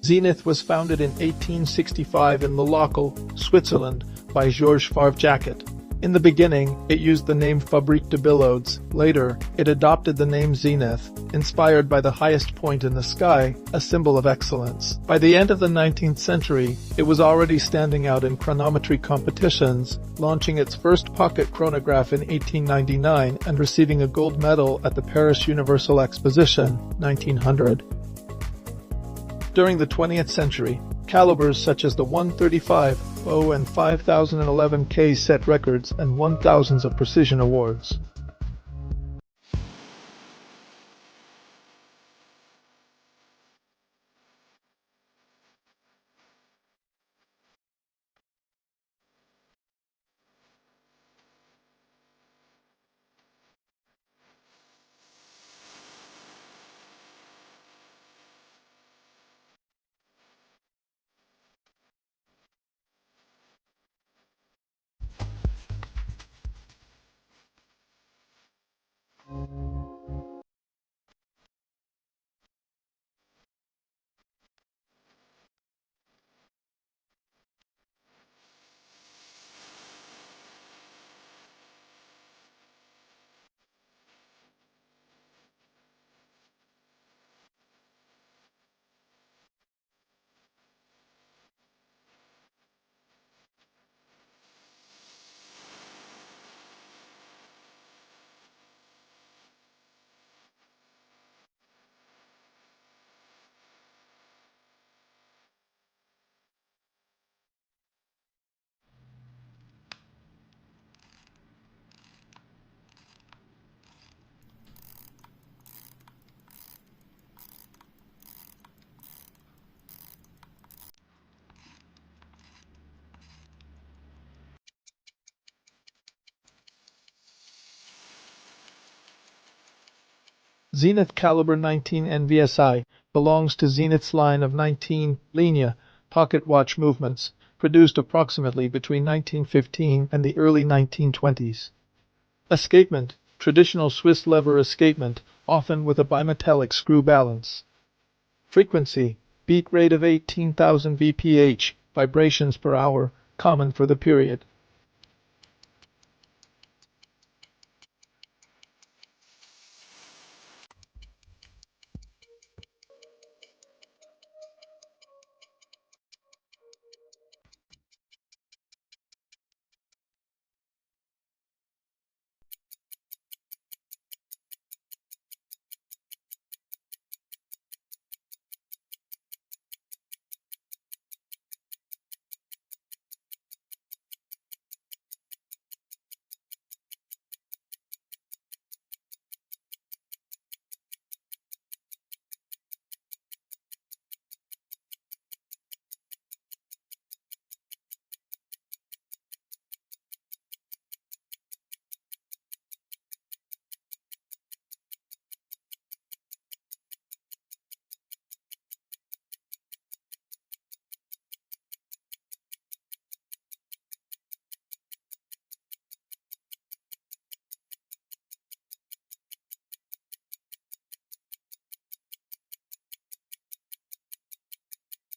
Zenith was founded in 1865 in Locle, Switzerland, by Georges Favre-Jacot. In the beginning, it used the name Fabrique de Bilodes. Later, it adopted the name Zenith, inspired by the highest point in the sky, a symbol of excellence. By the end of the 19th century, it was already standing out in chronometry competitions, launching its first pocket chronograph in 1899 and receiving a gold medal at the Paris Universal Exposition, 1900. During the 20th century, calibers such as the 135.0 and 5011K set records and 1000s of precision awards. Zenith Calibre 19 N.V.S.I belongs to Zenith's line of 19 ligne pocket watch movements, produced approximately between 1915 and the early 1920s. Escapement, traditional Swiss lever escapement, often with a bimetallic screw balance. Frequency, beat rate of 18,000 VPH, vibrations per hour, common for the period.